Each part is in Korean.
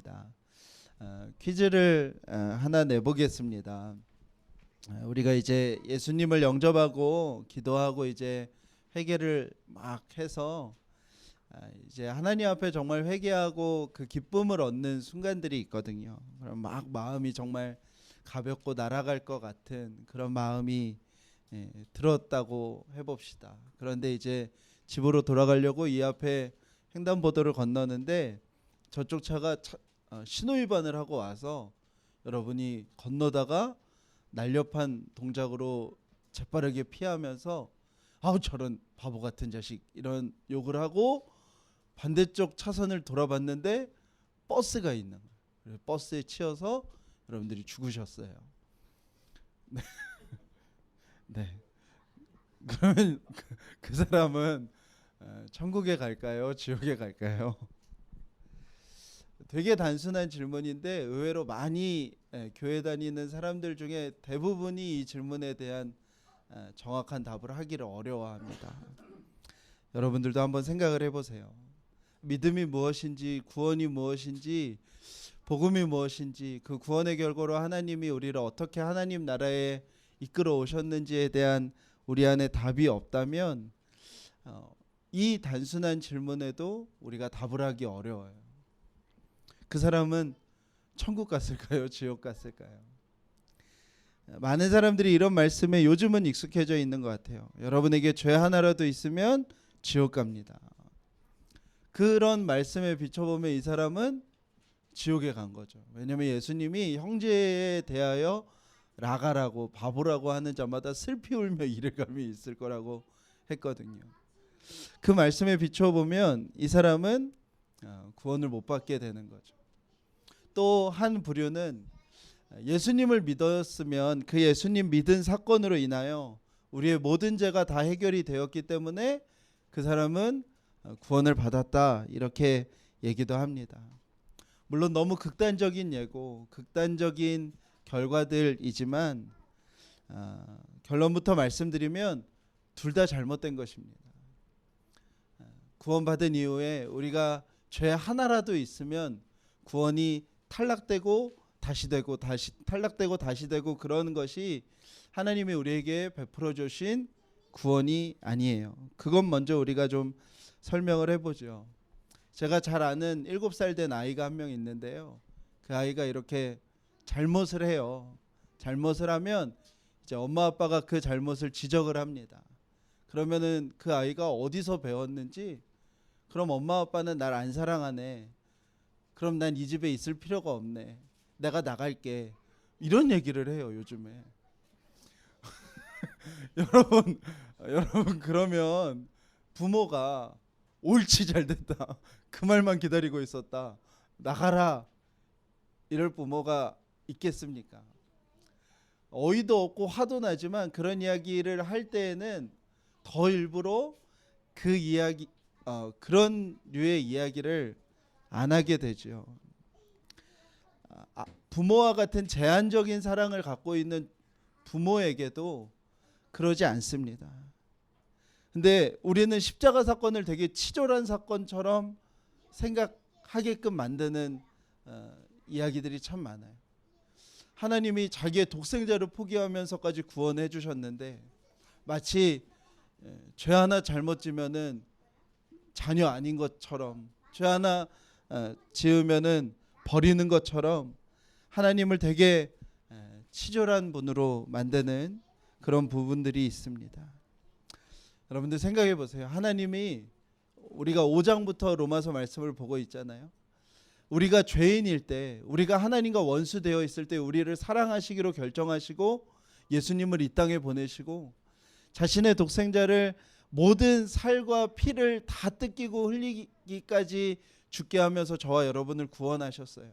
하겠습니다. 퀴즈를 하나 내보겠습니다. 우리가 이제 예수님을 영접하고 기도하고 이제 회개를 막 해서 이제 하나님 앞에 정말 회개하고 그 기쁨을 얻는 순간들이 있거든요. 그럼 막 마음이 정말 가볍고 날아갈 것 같은 그런 마음이 들었다고 해봅시다. 그런데 이제 집으로 돌아가려고 이 앞에 횡단보도를 건너는데 저쪽 차가 신호위반을 하고 와서 여러분이 건너다가 날렵한 동작으로 재빠르게 피하면서 아우 저런 바보 같은 자식 이런 욕을 하고 반대쪽 차선을 돌아봤는데 버스가 있는 거예요. 버스에 치여서 여러분들이 죽으셨어요. 네. 네. 그러면 그 사람은 천국에 갈까요? 지옥에 갈까요? 되게 단순한 질문인데 의외로 많이 교회 다니는 사람들 중에 대부분이 이 질문에 대한 정확한 답을 하기를 어려워합니다. 여러분들도 한번 생각을 해보세요. 믿음이 무엇인지, 구원이 무엇인지, 복음이 무엇인지, 그 구원의 결과로 하나님이 우리를 어떻게 하나님 나라에 이끌어 오셨는지에 대한 우리 안에 답이 없다면 이 단순한 질문에도 우리가 답을 하기 어려워요. 그 사람은 천국 갔을까요? 지옥 갔을까요? 많은 사람들이 이런 말씀에 요즘은 익숙해져 있는 것 같아요. 여러분에게 죄 하나라도 있으면 지옥 갑니다. 그런 말씀에 비춰보면 이 사람은 지옥에 간 거죠. 왜냐하면 예수님이 형제에 대하여 라가라고 바보라고 하는 자마다 슬피 울며 이래감이 있을 거라고 했거든요. 그 말씀에 비춰보면 이 사람은 구원을 못 받게 되는 거죠. 또 한 부류는 예수님을 믿었으면 그 예수님 믿은 사건으로 인하여 우리의 모든 죄가 다 해결이 되었기 때문에 그 사람은 구원을 받았다 이렇게 얘기도 합니다. 물론 너무 극단적인 예고 극단적인 결과들이지만 결론부터 말씀드리면 둘 다 잘못된 것입니다. 구원받은 이후에 우리가 죄 하나라도 있으면 구원이 탈락되고 다시 되고 다시 탈락되고 다시 되고 그러는 것이 하나님이 우리에게 베풀어 주신 구원이 아니에요. 그것 먼저 우리가 좀 설명을 해보죠. 제가 잘 아는 7살 된 아이가 한 명 있는데요. 그 아이가 이렇게 잘못을 해요. 잘못을 하면 이제 엄마 아빠가 그 잘못을 지적을 합니다. 그러면은 그 아이가 어디서 배웠는지 그럼 엄마 아빠는 날 안 사랑하네. 그럼 난 이 집에 있을 필요가 없네. 내가 나갈게. 이런 얘기를 해요, 요즘에. 여러분 그러면 부모가 옳지 잘됐다. 그 말만 기다리고 있었다. 나가라. 이럴 부모가 있겠습니까? 어이도 없고 화도 나지만 그런 이야기를 할 때에는 더 일부러 그 이야기 그런 류의 이야기를 안 하게 되죠. 부모와 같은 제한적인 사랑을 갖고 있는 부모에게도 그러지 않습니다. 근데 우리는 십자가 사건을 되게 치졸한 사건처럼 생각하게끔 만드는 이야기들이 참 많아요. 하나님이 자기의 독생자를 포기하면서까지 구원해 주셨는데 마치 죄 하나 잘못 지면은 자녀 아닌 것처럼 죄 하나 지으면은 버리는 것처럼 하나님을 되게 치졸한 분으로 만드는 그런 부분들이 있습니다. 여러분들 생각해 보세요. 하나님이 우리가 5장부터 로마서 말씀을 보고 있잖아요. 우리가 죄인일 때, 우리가 하나님과 원수되어 있을 때 우리를 사랑하시기로 결정하시고 예수님을 이 땅에 보내시고 자신의 독생자를 모든 살과 피를 다 뜯기고 흘리기까지 죽게 하면서 저와 여러분을 구원하셨어요.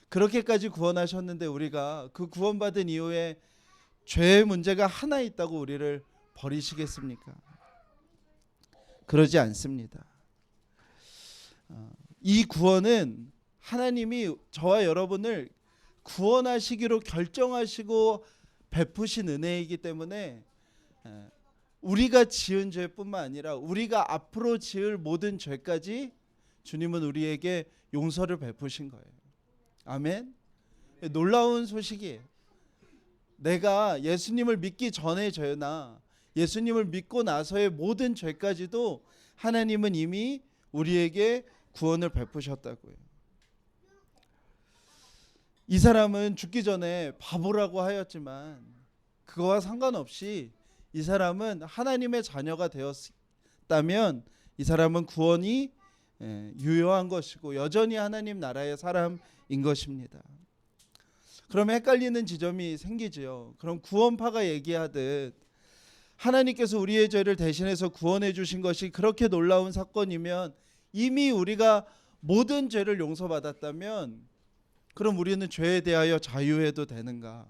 그렇게까지 구원하셨는데 우리가 그 구원받은 이후에 죄의 문제가 하나 있다고 우리를 버리시겠습니까? 그러지 않습니다. 이 구원은 하나님이 저와 여러분을 구원하시기로 결정하시고 베푸신 은혜이기 때문에 우리가 지은 죄뿐만 아니라 우리가 앞으로 지을 모든 죄까지 주님은 우리에게 용서를 베푸신 거예요. 아멘. 놀라운 소식이에요. 내가 예수님을 믿기 전의 죄나 예수님을 믿고 나서의 모든 죄까지도 하나님은 이미 우리에게 구원을 베푸셨다고요. 이 사람은 죽기 전에 바보라고 하였지만 그거와 상관없이 이 사람은 하나님의 자녀가 되었다면 이 사람은 구원이 유효한 것이고 여전히 하나님 나라의 사람인 것입니다. 그럼 헷갈리는 지점이 생기지요. 그럼 구원파가 얘기하듯 하나님께서 우리의 죄를 대신해서 구원해 주신 것이 그렇게 놀라운 사건이면 이미 우리가 모든 죄를 용서받았다면 그럼 우리는 죄에 대하여 자유해도 되는가?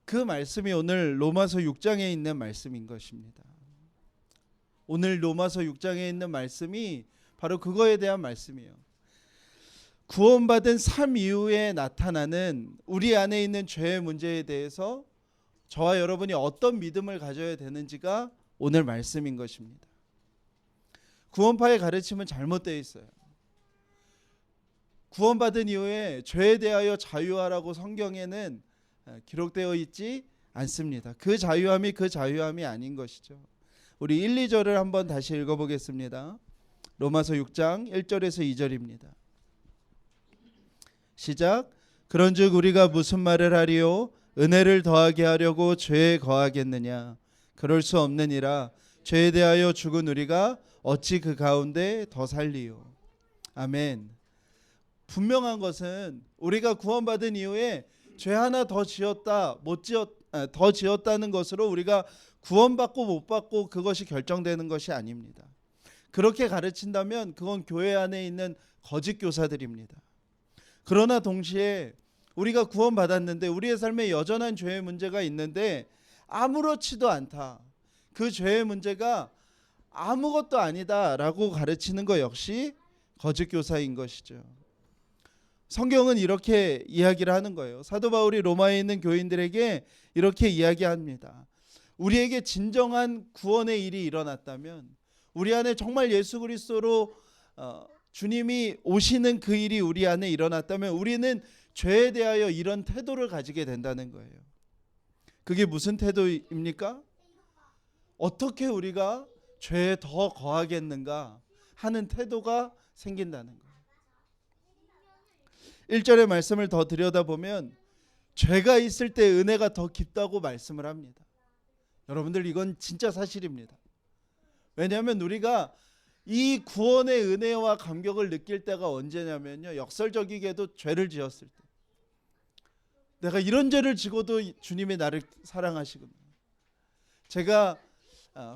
그 말씀이 오늘 로마서 6장에 있는 말씀인 것입니다. 오늘 로마서 6장에 있는 말씀이 바로 그거에 대한 말씀이에요. 구원받은 삶 이후에 나타나는 우리 안에 있는 죄의 문제에 대해서 저와 여러분이 어떤 믿음을 가져야 되는지가 오늘 말씀인 것입니다. 구원파의 가르침은 잘못되어 있어요. 구원받은 이후에 죄에 대하여 자유하라고 성경에는 기록되어 있지 않습니다. 그 자유함이 아닌 것이죠. 우리 1, 2절을 한번 다시 읽어보겠습니다. 로마서 6장 1절에서 2절입니다. 시작. 그런즉 우리가 무슨 말을 하리요? 은혜를 더하게 하려고 죄에 거하겠느냐? 그럴 수 없느니라. 죄에 대하여 죽은 우리가 어찌 그 가운데 더 살리요? 아멘. 분명한 것은 우리가 구원받은 이후에 죄 하나 더 지었다는 것으로 우리가 구원받고 못 받고 그것이 결정되는 것이 아닙니다. 그렇게 가르친다면 그건 교회 안에 있는 거짓 교사들입니다. 그러나 동시에 우리가 구원받았는데 우리의 삶에 여전한 죄의 문제가 있는데 아무렇지도 않다. 그 죄의 문제가 아무것도 아니다라고 가르치는 것 역시 거짓 교사인 것이죠. 성경은 이렇게 이야기를 하는 거예요. 사도 바울이 로마에 있는 교인들에게 이렇게 이야기합니다. 우리에게 진정한 구원의 일이 일어났다면, 우리 안에 정말 예수 그리스도로 주님이 오시는 그 일이 우리 안에 일어났다면 우리는 죄에 대하여 이런 태도를 가지게 된다는 거예요. 그게 무슨 태도입니까? 어떻게 우리가 죄에 더 거하겠는가 하는 태도가 생긴다는 거예요. 1절의 말씀을 더 들여다보면 죄가 있을 때 은혜가 더 깊다고 말씀을 합니다. 여러분들 이건 진짜 사실입니다. 왜냐하면 우리가 이 구원의 은혜와 감격을 느낄 때가 언제냐면요, 역설적이게도 죄를 지었을 때, 내가 이런 죄를 지고도 주님이 나를 사랑하시구나. 제가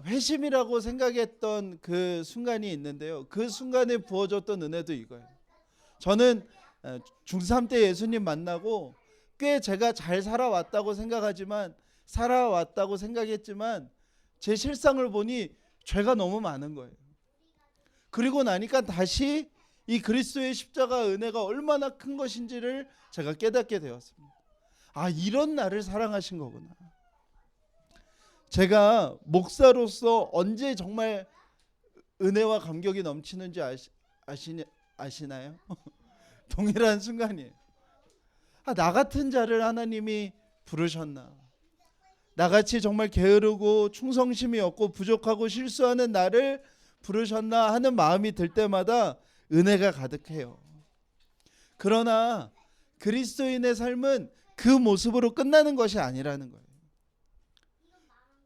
회심이라고 생각했던 그 순간이 있는데요, 그 순간에 부어줬던 은혜도 이거예요. 저는 중3 때 예수님 만나고 꽤 제가 잘 살아왔다고 생각했지만 제 실상을 보니 죄가 너무 많은 거예요. 그리고 나니까 다시 이 그리스도의 십자가 은혜가 얼마나 큰 것인지를 제가 깨닫게 되었습니다. 아, 이런 나를 사랑하신 거구나. 제가 목사로서 언제 정말 은혜와 감격이 넘치는지 아시나요? 동일한 순간이에요. 아, 나 같은 자를 하나님이 부르셨나. 나같이 정말 게으르고 충성심이 없고 부족하고 실수하는 나를 부르셨나 하는 마음이 들 때마다 은혜가 가득해요. 그러나 그리스도인의 삶은 그 모습으로 끝나는 것이 아니라는 거예요.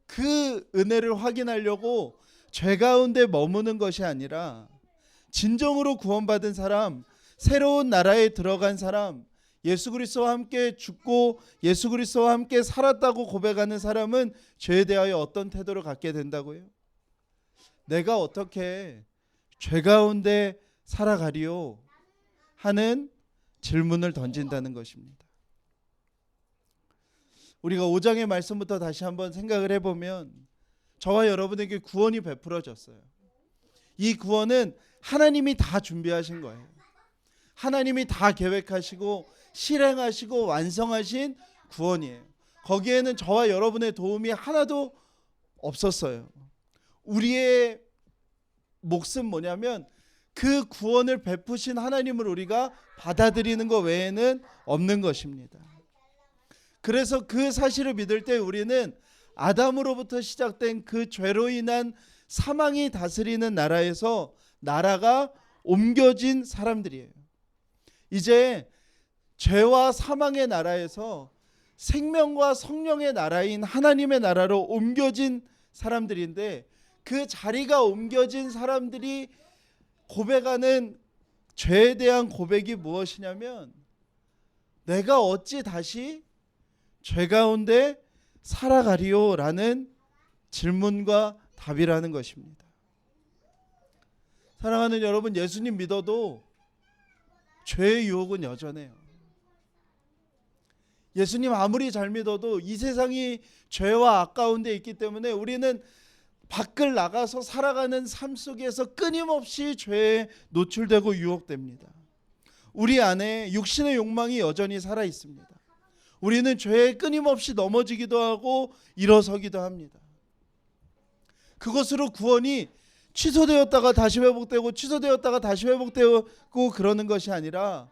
그 은혜를 확인하려고 죄 가운데 머무는 것이 아니라 진정으로 구원받은 사람, 새로운 나라에 들어간 사람, 예수 그리스도와 함께 죽고 예수 그리스도와 함께 살았다고 고백하는 사람은 죄에 대하여 어떤 태도를 갖게 된다고요? 내가 어떻게 죄 가운데 살아가리요? 하는 질문을 던진다는 것입니다. 우리가 5장의 말씀부터 다시 한번 생각을 해보면 저와 여러분에게 구원이 베풀어졌어요. 이 구원은 하나님이 다 준비하신 거예요. 하나님이 다 계획하시고 실행하시고 완성하신 구원이에요. 거기에는 저와 여러분의 도움이 하나도 없었어요. 우리의 몫은 뭐냐면 그 구원을 베푸신 하나님을 우리가 받아들이는 것 외에는 없는 것입니다. 그래서 그 사실을 믿을 때 우리는 아담으로부터 시작된 그 죄로 인한 사망이 다스리는 나라에서 나라가 옮겨진 사람들이에요. 이제 죄와 사망의 나라에서 생명과 성령의 나라인 하나님의 나라로 옮겨진 사람들인데, 그 자리가 옮겨진 사람들이 고백하는 죄에 대한 고백이 무엇이냐면, 내가 어찌 다시 죄 가운데 살아가리요? 라는 질문과 답이라는 것입니다. 사랑하는 여러분, 예수님 믿어도 죄의 유혹은 여전해요. 예수님 아무리 잘 믿어도 이 세상이 죄와 악 가운데 있기 때문에 우리는 밖을 나가서 살아가는 삶 속에서 끊임없이 죄에 노출되고 유혹됩니다. 우리 안에 육신의 욕망이 여전히 살아 있습니다. 우리는 죄에 끊임없이 넘어지기도 하고 일어서기도 합니다. 그것으로 구원이 취소되었다가 다시 회복되고 취소되었다가 다시 회복되고 그러는 것이 아니라,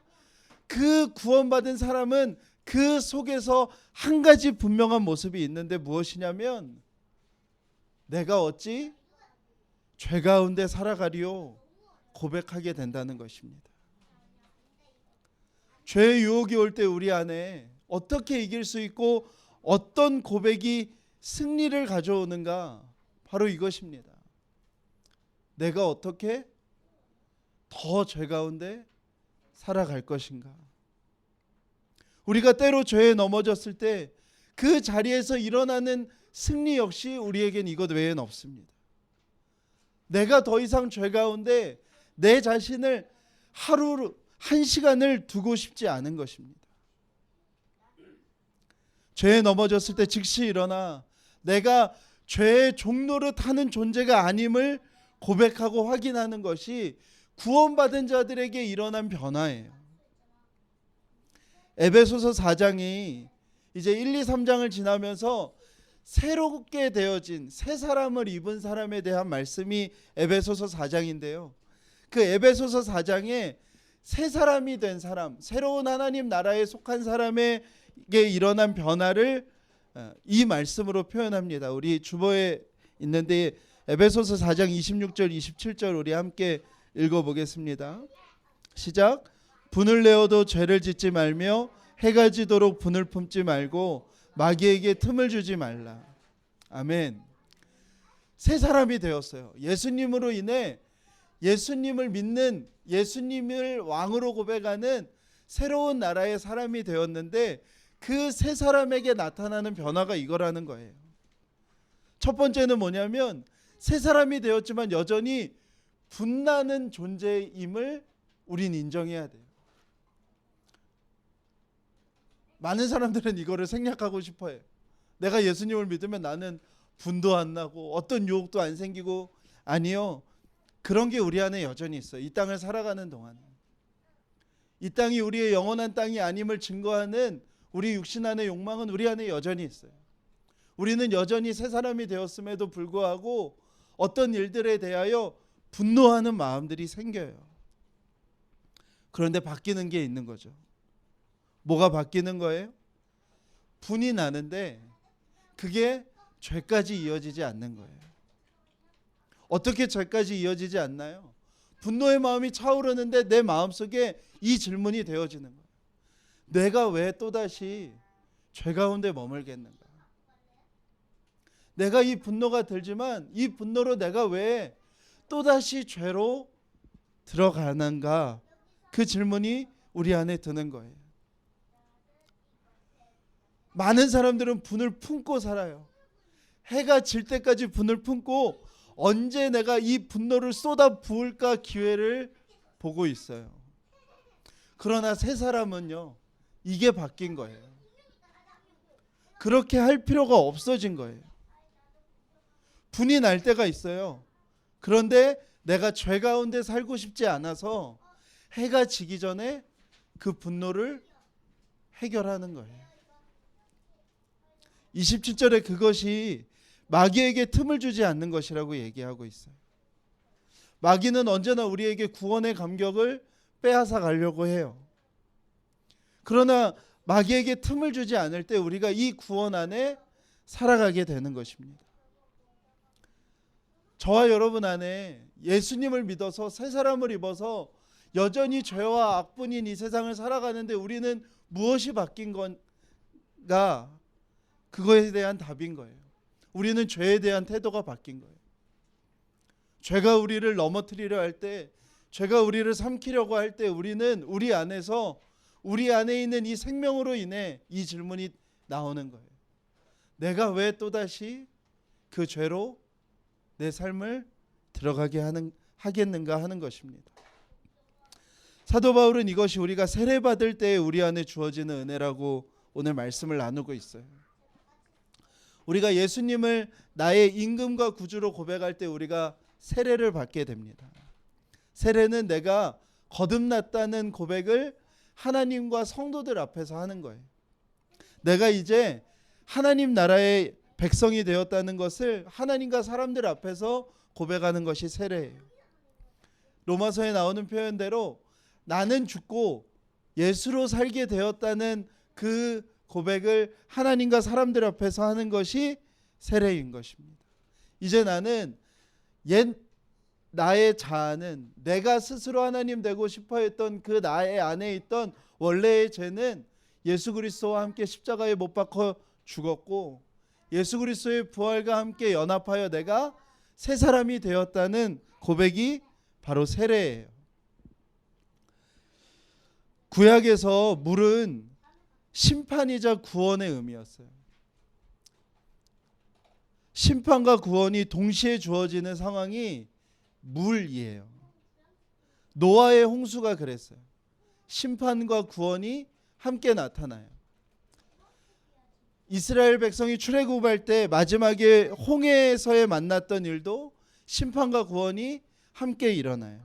그 구원받은 사람은 그 속에서 한 가지 분명한 모습이 있는데 무엇이냐면, 내가 어찌 죄 가운데 살아가리요? 고백하게 된다는 것입니다. 죄의 유혹이 올 때 우리 안에 어떻게 이길 수 있고 어떤 고백이 승리를 가져오는가? 바로 이것입니다. 내가 어떻게 더 죄 가운데 살아갈 것인가? 우리가 때로 죄에 넘어졌을 때 그 자리에서 일어나는 승리 역시 우리에겐 이것 외에는 없습니다. 내가 더 이상 죄 가운데 내 자신을 하루 한 시간을 두고 싶지 않은 것입니다. 죄에 넘어졌을 때 즉시 일어나 내가 죄의 종노릇 하는 존재가 아님을 고백하고 확인하는 것이 구원받은 자들에게 일어난 변화예요. 에베소서 4장이 이제 1, 2, 3장을 지나면서 새롭게 되어진 새 사람을 입은 사람에 대한 말씀이 에베소서 4장인데요. 그 에베소서 4장에 새 사람이 된 사람, 새로운 하나님 나라에 속한 사람에게 일어난 변화를 이 말씀으로 표현합니다. 우리 주보에 있는데 에베소서 4장 26절 27절 우리 함께 읽어보겠습니다. 시작. 분을 내어도 죄를 짓지 말며 해가 지도록 분을 품지 말고 마귀에게 틈을 주지 말라. 아멘. 새 사람이 되었어요. 예수님으로 인해 예수님을 믿는, 예수님을 왕으로 고백하는 새로운 나라의 사람이 되었는데, 그 새 사람에게 나타나는 변화가 이거라는 거예요. 첫 번째는 뭐냐면, 새 사람이 되었지만 여전히 분나는 존재임을 우린 인정해야 돼요. 많은 사람들은 이거를 생략하고 싶어해요. 내가 예수님을 믿으면 나는 분도 안 나고 어떤 유혹도 안 생기고. 아니요, 그런 게 우리 안에 여전히 있어요. 이 땅을 살아가는 동안 이 땅이 우리의 영원한 땅이 아님을 증거하는 우리 육신 안의 욕망은 우리 안에 여전히 있어요. 우리는 여전히 새 사람이 되었음에도 불구하고 어떤 일들에 대하여 분노하는 마음들이 생겨요. 그런데 바뀌는 게 있는 거죠. 뭐가 바뀌는 거예요? 분이 나는데 그게 죄까지 이어지지 않는 거예요. 어떻게 죄까지 이어지지 않나요? 분노의 마음이 차오르는데 내 마음속에 이 질문이 되어지는 거예요. 내가 왜 또다시 죄 가운데 머물겠는가? 내가 이 분노가 들지만 이 분노로 내가 왜 또다시 죄로 들어가는가? 그 질문이 우리 안에 드는 거예요. 많은 사람들은 분을 품고 살아요. 해가 질 때까지 분을 품고 언제 내가 이 분노를 쏟아 부을까 기회를 보고 있어요. 그러나 새 사람은요, 이게 바뀐 거예요. 그렇게 할 필요가 없어진 거예요. 분이 날 때가 있어요. 그런데 내가 죄 가운데 살고 싶지 않아서 해가 지기 전에 그 분노를 해결하는 거예요. 27절에 그것이 마귀에게 틈을 주지 않는 것이라고 얘기하고 있어요. 마귀는 언제나 우리에게 구원의 감격을 빼앗아 가려고 해요. 그러나 마귀에게 틈을 주지 않을 때 우리가 이 구원 안에 살아가게 되는 것입니다. 저와 여러분 안에 예수님을 믿어서 새 사람을 입어서 여전히 죄와 악뿐인 이 세상을 살아가는데 우리는 무엇이 바뀐 건가? 그거에 대한 답인 거예요. 우리는 죄에 대한 태도가 바뀐 거예요. 죄가 우리를 넘어뜨리려 할 때, 죄가 우리를 삼키려고 할 때 우리는 우리 안에서 우리 안에 있는 이 생명으로 인해 이 질문이 나오는 거예요. 내가 왜 또다시 그 죄로 내 삶을 들어가게 하겠는가 하는 것입니다. 사도 바울은 이것이 우리가 세례받을 때에 우리 안에 주어지는 은혜라고 오늘 말씀을 나누고 있어요. 우리가 예수님을 나의 임금과 구주로 고백할 때 우리가 세례를 받게 됩니다. 세례는 내가 거듭났다는 고백을 하나님과 성도들 앞에서 하는 거예요. 내가 이제 하나님 나라의 백성이 되었다는 것을 하나님과 사람들 앞에서 고백하는 것이 세례예요. 로마서에 나오는 표현대로 나는 죽고 예수로 살게 되었다는 그 고백을 하나님과 사람들 앞에서 하는 것이 세례인 것입니다. 이제 나는 옛 나의 자아는 내가 스스로 하나님 되고 싶어 했던 그 나의 안에 있던 원래의 죄는 예수 그리스도와 함께 십자가에 못 박혀 죽었고 예수 그리스도의 부활과 함께 연합하여 내가 새 사람이 되었다는 고백이 바로 세례예요. 구약에서 물은 심판이자 구원의 의미였어요. 심판과 구원이 동시에 주어지는 상황이 물이에요. 노아의 홍수가 그랬어요. 심판과 구원이 함께 나타나요. 이스라엘 백성이 출애굽할 때 마지막에 홍해에서의 만났던 일도 심판과 구원이 함께 일어나요.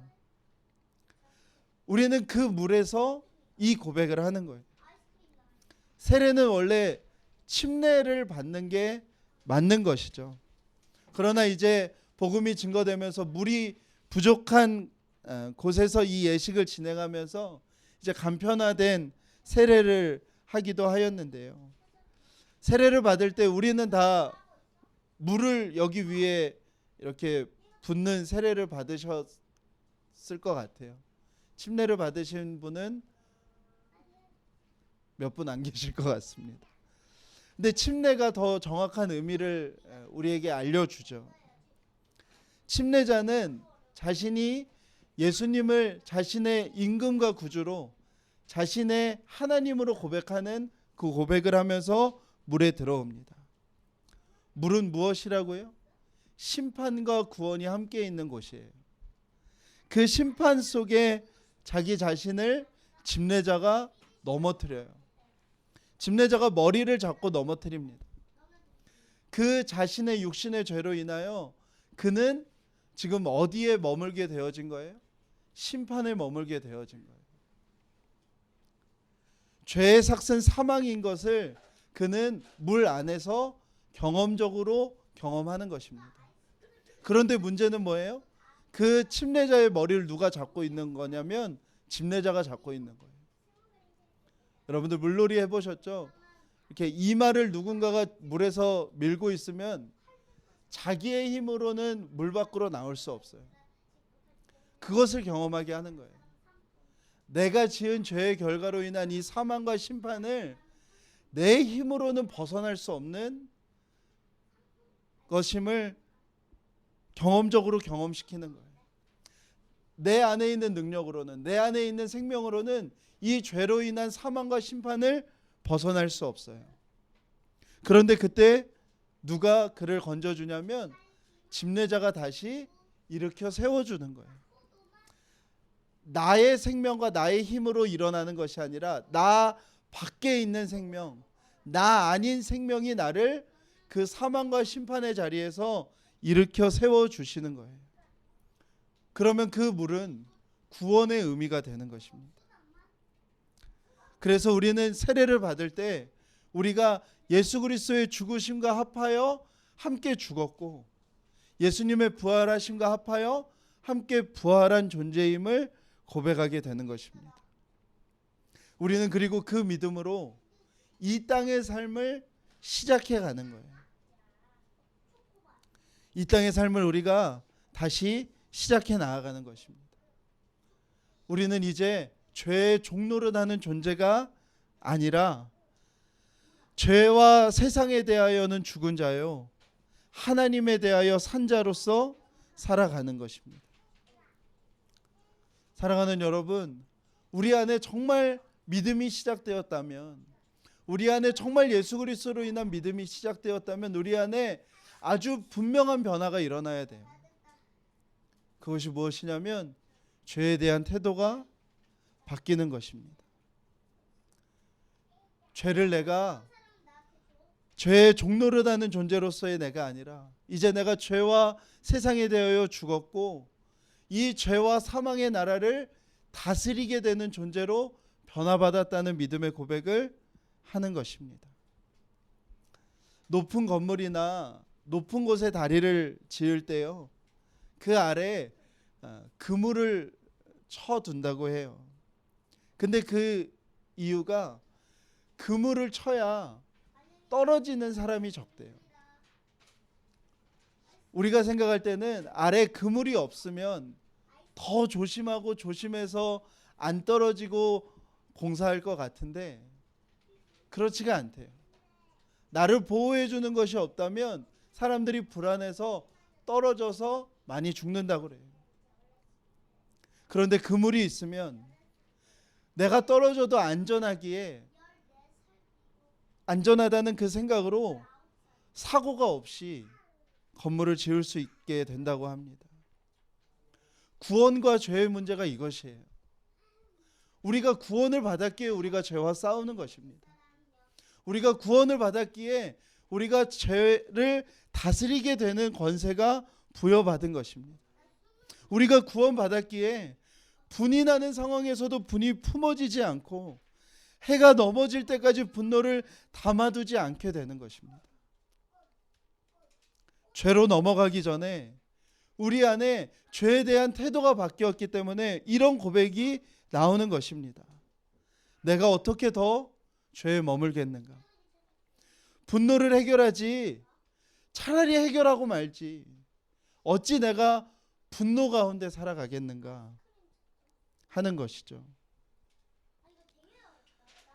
우리는 그 물에서 이 고백을 하는 거예요. 세례는 원래 침례를 받는 게 맞는 것이죠. 그러나 이제 복음이 증거되면서 물이 부족한 곳에서 이 예식을 진행하면서 이제 간편화된 세례를 하기도 하였는데요. 세례를 받을 때 우리는 다 물을 여기 위에 이렇게 붓는 세례를 받으셨을 것 같아요. 침례를 받으신 분은 몇 분 안 계실 것 같습니다. 근데 침례가 더 정확한 의미를 우리에게 알려주죠. 침례자는 자신이 예수님을 자신의 임금과 구주로 자신의 하나님으로 고백하는 그 고백을 하면서 물에 들어옵니다. 물은 무엇이라고요? 심판과 구원이 함께 있는 곳이에요. 그 심판 속에 자기 자신을 집례자가 넘어뜨려요. 집례자가 머리를 잡고 넘어뜨립니다. 그 자신의 육신의 죄로 인하여 그는 지금 어디에 머물게 되어진 거예요? 심판에 머물게 되어진 거예요. 죄의 삭은 사망인 것을 그는 물 안에서 경험적으로 경험하는 것입니다. 그런데 문제는 뭐예요? 그 침례자의 머리를 누가 잡고 있는 거냐면 집례자가 잡고 있는 거예요. 여러분들 물놀이 해보셨죠? 이렇게 이마를 누군가가 물에서 밀고 있으면 자기의 힘으로는 물 밖으로 나올 수 없어요. 그것을 경험하게 하는 거예요. 내가 지은 죄의 결과로 인한 이 사망과 심판을 내 힘으로는 벗어날 수 없는 것임을 경험적으로 경험시키는 거예요. 내 안에 있는 능력으로는, 내 안에 있는 생명으로는 이 죄로 인한 사망과 심판을 벗어날 수 없어요. 그런데 그때 누가 그를 건져주냐면 집례자가 다시 일으켜 세워주는 거예요. 나의 생명과 나의 힘으로 일어나는 것이 아니라 나 밖에 있는 생명, 나 아닌 생명이 나를 그 사망과 심판의 자리에서 일으켜 세워주시는 거예요. 그러면 그 물은 구원의 의미가 되는 것입니다. 그래서 우리는 세례를 받을 때 우리가 예수 그리스도의 죽으심과 합하여 함께 죽었고 예수님의 부활하심과 합하여 함께 부활한 존재임을 고백하게 되는 것입니다. 우리는 그리고 그 믿음으로 이 땅의 삶을 시작해 가는 거예요. 이 땅의 삶을 우리가 다시 시작해 나아가는 것입니다. 우리는 이제 죄의 종노릇하는 존재가 아니라 죄와 세상에 대하여는 죽은 자요, 하나님에 대하여 산 자로서 살아가는 것입니다. 사랑하는 여러분, 우리 안에 정말 믿음이 시작되었다면, 우리 안에 정말 예수 그리스도로 인한 믿음이 시작되었다면 우리 안에 아주 분명한 변화가 일어나야 돼요. 그것이 무엇이냐면 죄에 대한 태도가 바뀌는 것입니다. 죄를 내가 죄의 종노릇하는 존재로서의 내가 아니라 이제 내가 죄와 세상에 대하여 죽었고 이 죄와 사망의 나라를 다스리게 되는 존재로 변화받았다는 믿음의 고백을 하는 것입니다. 높은 건물이나 높은 곳에 다리를 지을 때요, 그 아래 그물을 쳐둔다고 해요. 근데 그 이유가 그물을 쳐야 떨어지는 사람이 적대요. 우리가 생각할 때는 아래 그물이 없으면 더 조심하고 조심해서 안 떨어지고 공사할 것 같은데 그렇지가 않대요. 나를 보호해 주는 것이 없다면 사람들이 불안해서 떨어져서 많이 죽는다고 그래요. 그런데 그물이 있으면 내가 떨어져도 안전하기에, 안전하다는 그 생각으로 사고가 없이 건물을 지을 수 있게 된다고 합니다. 구원과 죄의 문제가 이것이에요. 우리가 구원을 받았기에 우리가 죄와 싸우는 것입니다. 우리가 구원을 받았기에 우리가 죄를 다스리게 되는 권세가 부여받은 것입니다. 우리가 구원받았기에 분이 나는 상황에서도 분이 품어지지 않고 해가 넘어질 때까지 분노를 담아두지 않게 되는 것입니다. 죄로 넘어가기 전에 우리 안에 죄에 대한 태도가 바뀌었기 때문에 이런 고백이 나오는 것입니다. 내가 어떻게 더 죄에 머물겠는가? 분노를 해결하지 차라리 해결하고 말지 어찌 내가 분노 가운데 살아가겠는가 하는 것이죠.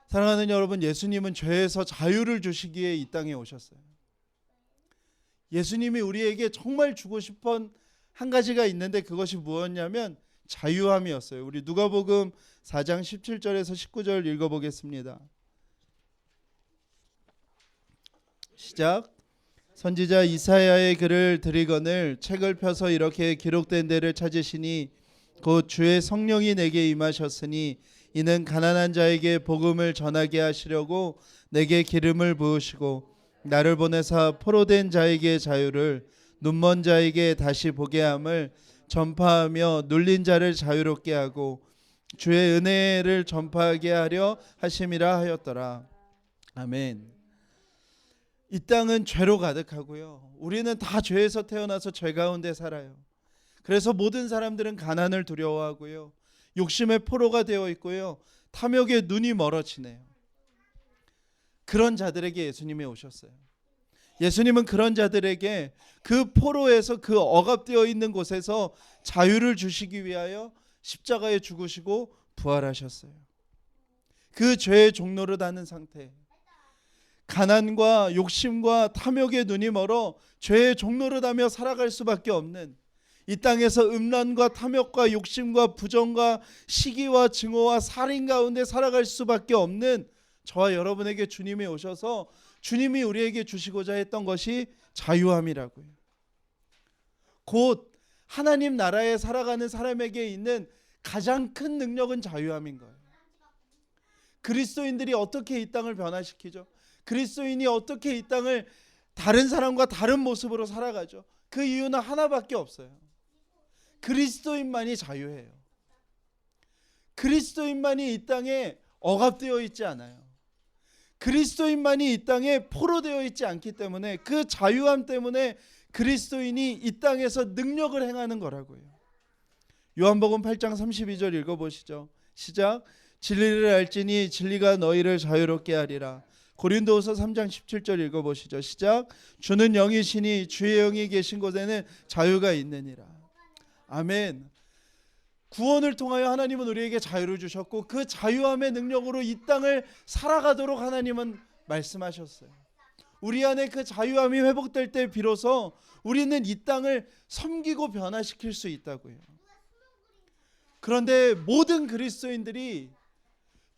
사랑하는 여러분, 예수님은 죄에서 자유를 주시기에 이 땅에 오셨어요. 예수님이 우리에게 정말 주고 싶은 한 가지가 있는데 그것이 무엇이냐면 자유함이었어요. 우리 누가복음 4장 17절에서 19절 읽어보겠습니다. 시작. 선지자 이사야의 글을 들이거늘 책을 펴서 이렇게 기록된 데를 찾으시니 곧 주의 성령이 내게 임하셨으니 이는 가난한 자에게 복음을 전하게 하시려고 내게 기름을 부으시고 나를 보내사 포로된 자에게 자유를, 눈먼 자에게 다시 보게 함을 전파하며 눌린 자를 자유롭게 하고 주의 은혜를 전파하게 하려 하심이라 하였더라. 아멘. 이 땅은 죄로 가득하고요. 우리는 다 죄에서 태어나서 죄 가운데 살아요. 그래서 모든 사람들은 가난을 두려워하고요. 욕심의 포로가 되어 있고요. 탐욕에 눈이 멀어지네요. 그런 자들에게 예수님이 오셨어요. 예수님은 그런 자들에게 그 포로에서 그 억압되어 있는 곳에서 자유를 주시기 위하여 십자가에 죽으시고 부활하셨어요. 그 죄의 종노릇 하는 상태, 가난과 욕심과 탐욕의 눈이 멀어 죄의 종노릇하며 살아갈 수밖에 없는 이 땅에서 음란과 탐욕과 욕심과 부정과 시기와 증오와 살인 가운데 살아갈 수밖에 없는 저와 여러분에게 주님이 오셔서 주님이 우리에게 주시고자 했던 것이 자유함이라고요. 곧 하나님 나라에 살아가는 사람에게 있는 가장 큰 능력은 자유함인 거예요. 그리스도인들이 어떻게 이 땅을 변화시키죠? 그리스도인이 어떻게 이 땅을 다른 사람과 다른 모습으로 살아가죠? 그 이유는 하나밖에 없어요. 그리스도인만이 자유해요. 그리스도인만이 이 땅에 억압되어 있지 않아요. 그리스도인만이 이 땅에 포로되어 있지 않기 때문에 그 자유함 때문에 그리스도인이 이 땅에서 능력을 행하는 거라고요. 요한복음 8장 32절 읽어보시죠. 시작. 진리를 알지니 진리가 너희를 자유롭게 하리라. 고린도후서 3장 17절 읽어보시죠. 시작. 주는 영이시니 주의 영이 계신 곳에는 자유가 있느니라. 아멘. 구원을 통하여 하나님은 우리에게 자유를 주셨고 그 자유함의 능력으로 이 땅을 살아가도록 하나님은 말씀하셨어요. 우리 안에 그 자유함이 회복될 때 비로소 우리는 이 땅을 섬기고 변화시킬 수 있다고요. 그런데 모든 그리스도인들이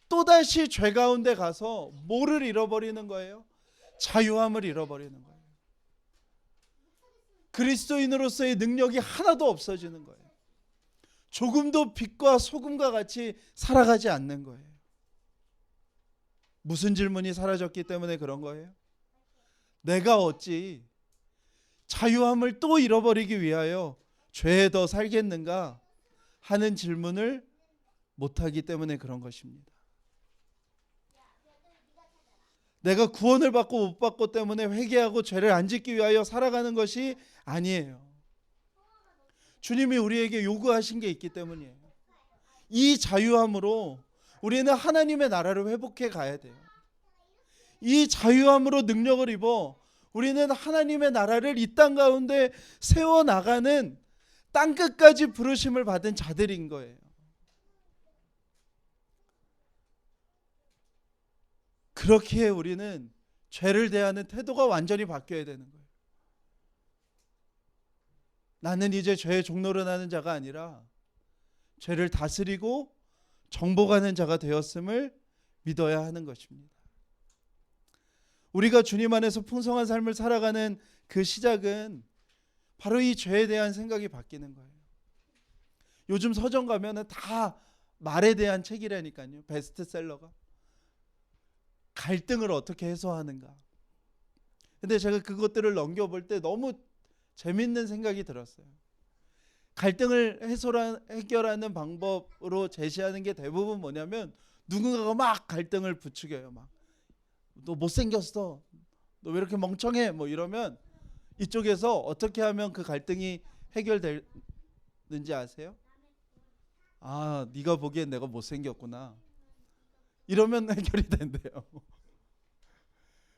또다시 죄 가운데 가서 뭐를 잃어버리는 거예요? 자유함을 잃어버리는 거예요. 그리스도인으로서의 능력이 하나도 없어지는 거예요. 조금도 빛과 소금과 같이 살아가지 않는 거예요. 무슨 질문이 사라졌기 때문에 그런 거예요? 내가 어찌 자유함을 또 잃어버리기 위하여 죄에 더 살겠는가 하는 질문을 못하기 때문에 그런 것입니다. 내가 구원을 받고 못 받고 때문에 회개하고 죄를 안 짓기 위하여 살아가는 것이 아니에요. 주님이 우리에게 요구하신 게 있기 때문이에요. 이 자유함으로 우리는 하나님의 나라를 회복해 가야 돼요. 이 자유함으로 능력을 입어 우리는 하나님의 나라를 이 땅 가운데 세워나가는 땅끝까지 부르심을 받은 자들인 거예요. 그렇게 우리는 죄를 대하는 태도가 완전히 바뀌어야 되는 거예요. 나는 이제 죄의 종노릇 하는 자가 아니라 죄를 다스리고 정복하는 자가 되었음을 믿어야 하는 것입니다. 우리가 주님 안에서 풍성한 삶을 살아가는 그 시작은 바로 이 죄에 대한 생각이 바뀌는 거예요. 요즘 서점 가면은 다 말에 대한 책이라니까요. 베스트셀러가. 갈등을 어떻게 해소하는가. 근데 제가 그것들을 넘겨볼 때 너무 재밌는 생각이 들었어요. 갈등을 해결하는 방법으로 제시하는 게 대부분 뭐냐면 누군가가 막 갈등을 부추겨요. 막 너 못생겼어. 너 왜 이렇게 멍청해? 뭐 이러면 이쪽에서 어떻게 하면 그 갈등이 해결되는지 아세요? 아, 네가 보기엔 내가 못생겼구나. 이러면 해결이 된대요.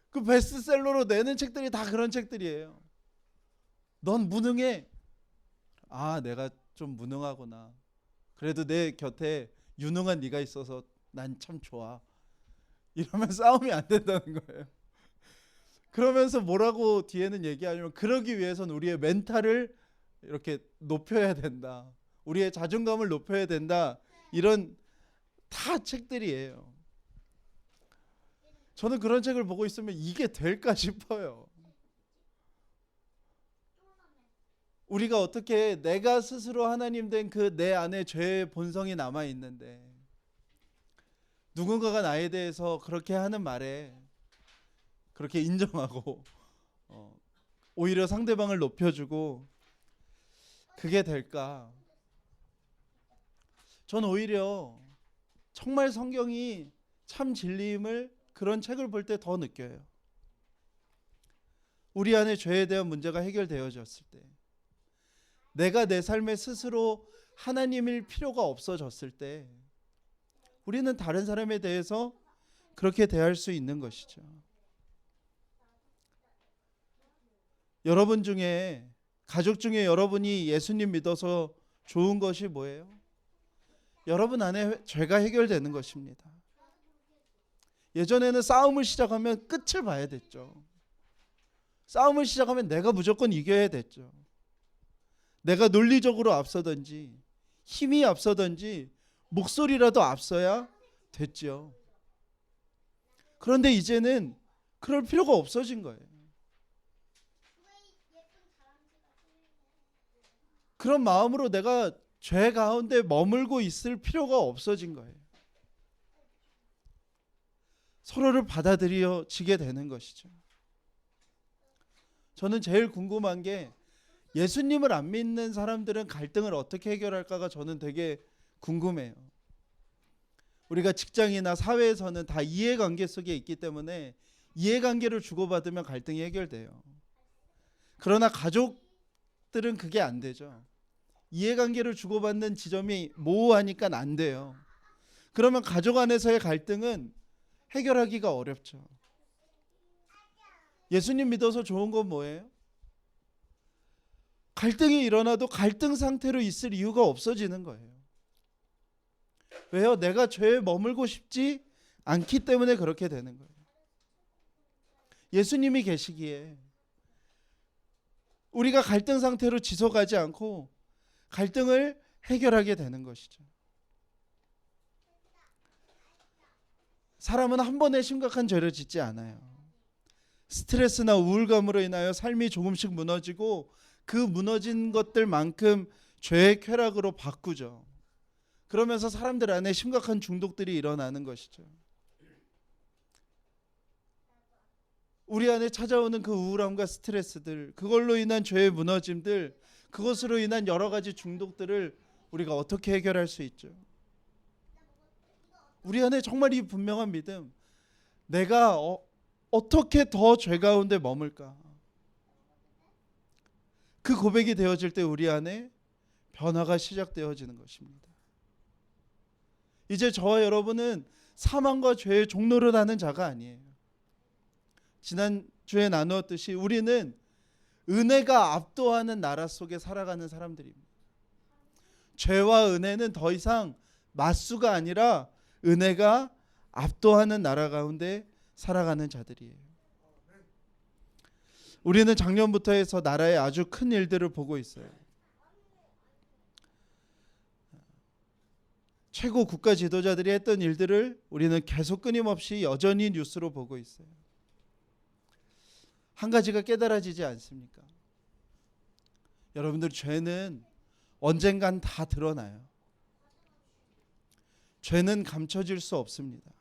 그 베스트셀러로 내는 책들이 다 그런 책들이에요. 넌 무능해. 아, 내가 좀 무능하구나. 그래도 내 곁에 유능한 네가 있어서 난 참 좋아. 이러면 싸움이 안 된다는 거예요. 그러면서 뭐라고 뒤에는 얘기하냐면 그러기 위해서는 우리의 멘탈을 이렇게 높여야 된다. 우리의 자존감을 높여야 된다. 이런 다 책들이에요. 저는 그런 책을 보고 있으면 이게 될까 싶어요. 우리가 어떻게 내가 스스로 하나님 된 그 내 안에 죄의 본성이 남아 있는데 누군가가 나에 대해서 그렇게 하는 말에 그렇게 인정하고 오히려 상대방을 높여주고 그게 될까? 전 오히려 정말 성경이 참 진리임을 그런 책을 볼 때 더 느껴요. 우리 안에 죄에 대한 문제가 해결되어졌을 때, 내가 내 삶에 스스로 하나님일 필요가 없어졌을 때 우리는 다른 사람에 대해서 그렇게 대할 수 있는 것이죠. 여러분 중에, 가족 중에 여러분이 예수님 믿어서 좋은 것이 뭐예요? 여러분 안에 죄가 해결되는 것입니다. 예전에는 싸움을 시작하면 끝을 봐야 됐죠. 싸움을 시작하면 내가 무조건 이겨야 됐죠. 내가 논리적으로 앞서든지 힘이 앞서든지 목소리라도 앞서야 됐죠. 그런데 이제는 그럴 필요가 없어진 거예요. 그런 마음으로 내가 죄 가운데 머물고 있을 필요가 없어진 거예요. 서로를 받아들여지게 되는 것이죠. 저는 제일 궁금한 게 예수님을 안 믿는 사람들은 갈등을 어떻게 해결할까가 저는 되게 궁금해요. 우리가 직장이나 사회에서는 다 이해관계 속에 있기 때문에 이해관계를 주고받으면 갈등이 해결돼요. 그러나 가족들은 그게 안 되죠. 이해관계를 주고받는 지점이 모호하니까 안 돼요. 그러면 가족 안에서의 갈등은 해결하기가 어렵죠. 예수님 믿어서 좋은 건 뭐예요? 갈등이 일어나도 갈등 상태로 있을 이유가 없어지는 거예요. 왜요? 내가 죄에 머물고 싶지 않기 때문에 그렇게 되는 거예요. 예수님이 계시기에 우리가 갈등 상태로 지속하지 않고 갈등을 해결하게 되는 것이죠. 사람은 한 번에 심각한 죄를 짓지 않아요. 스트레스나 우울감으로 인하여 삶이 조금씩 무너지고 그 무너진 것들만큼 죄의 쾌락으로 바꾸죠. 그러면서 사람들 안에 심각한 중독들이 일어나는 것이죠. 우리 안에 찾아오는 그 우울함과 스트레스들, 그걸로 인한 죄의 무너짐들, 그것으로 인한 여러 가지 중독들을 우리가 어떻게 해결할 수 있죠? 우리 안에 정말 이 분명한 믿음, 내가 어떻게 더 죄 가운데 머물까? 그 고백이 되어질 때 우리 안에 변화가 시작되어지는 것입니다. 이제 저와 여러분은 사망과 죄의 종노릇 하는 자가 아니에요. 지난주에 나누었듯이 우리는 은혜가 압도하는 나라 속에 살아가는 사람들입니다. 죄와 은혜는 더 이상 맞수가 아니라 은혜가 압도하는 나라 가운데 살아가는 자들이에요. 우리는 작년부터 해서 나라의 아주 큰 일들을 보고 있어요. 최고 국가 지도자들이 했던 일들을 우리는 계속 끊임없이 여전히 뉴스로 보고 있어요. 한 가지가 깨달아지지 않습니까? 여러분들, 죄는 언젠간 다 드러나요. 죄는 감춰질 수 없습니다.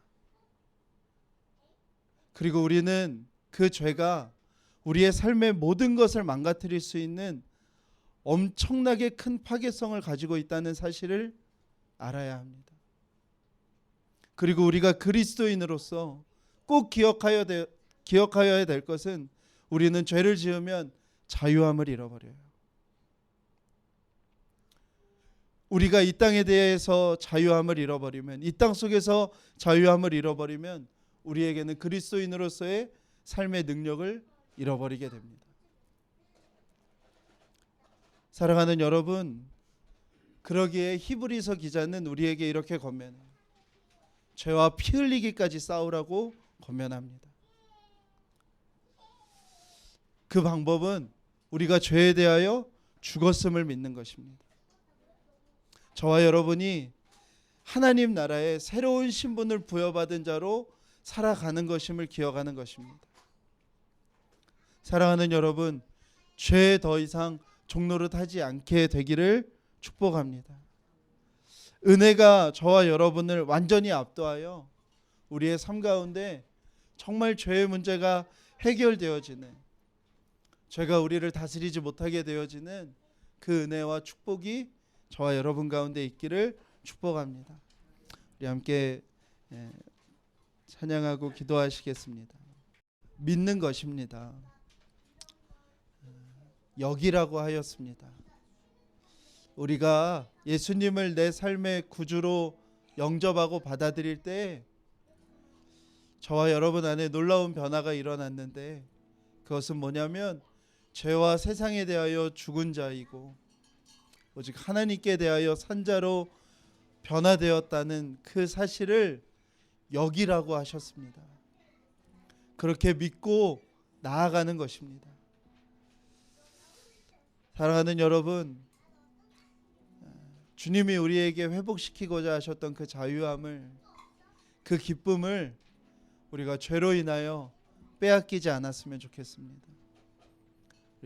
그리고 우리는 그 죄가 우리의 삶의 모든 것을 망가뜨릴 수 있는 엄청나게 큰 파괴성을 가지고 있다는 사실을 알아야 합니다. 그리고 우리가 그리스도인으로서 꼭 기억하여야 될 것은 우리는 죄를 지으면 자유함을 잃어버려요. 우리가 이 땅에 대해서 자유함을 잃어버리면, 이 땅 속에서 자유함을 잃어버리면 우리에게는 그리스도인으로서의 삶의 능력을 잃어버리게 됩니다. 사랑하는 여러분, 그러기에 히브리서 기자는 우리에게 이렇게 권면해요. 죄와 피 흘리기까지 싸우라고 권면합니다. 그 방법은 우리가 죄에 대하여 죽었음을 믿는 것입니다. 저와 여러분이 하나님 나라의 새로운 신분을 부여받은 자로 살아가는 것임을 기억하는 것입니다. 사랑하는 여러분, 죄에 더 이상 종노릇하지 않게 되기를 축복합니다. 은혜가 저와 여러분을 완전히 압도하여 우리의 삶 가운데 정말 죄의 문제가 해결되어지는, 죄가 우리를 다스리지 못하게 되어지는 그 은혜와 축복이 저와 여러분 가운데 있기를 축복합니다. 우리 함께 찬양하고 기도하시겠습니다. 믿는 것입니다. 여기라고 하였습니다. 우리가 예수님을 내 삶의 구주로 영접하고 받아들일 때 저와 여러분 안에 놀라운 변화가 일어났는데, 그것은 뭐냐면 죄와 세상에 대하여 죽은 자이고 오직 하나님께 대하여 산 자로 변화되었다는 그 사실을 여기라고 하셨습니다. 그렇게 믿고 나아가는 것입니다. 사랑하는 여러분, 주님이 우리에게 회복시키고자 하셨던 그 자유함을, 그 기쁨을 우리가 죄로 인하여 빼앗기지 않았으면 좋겠습니다.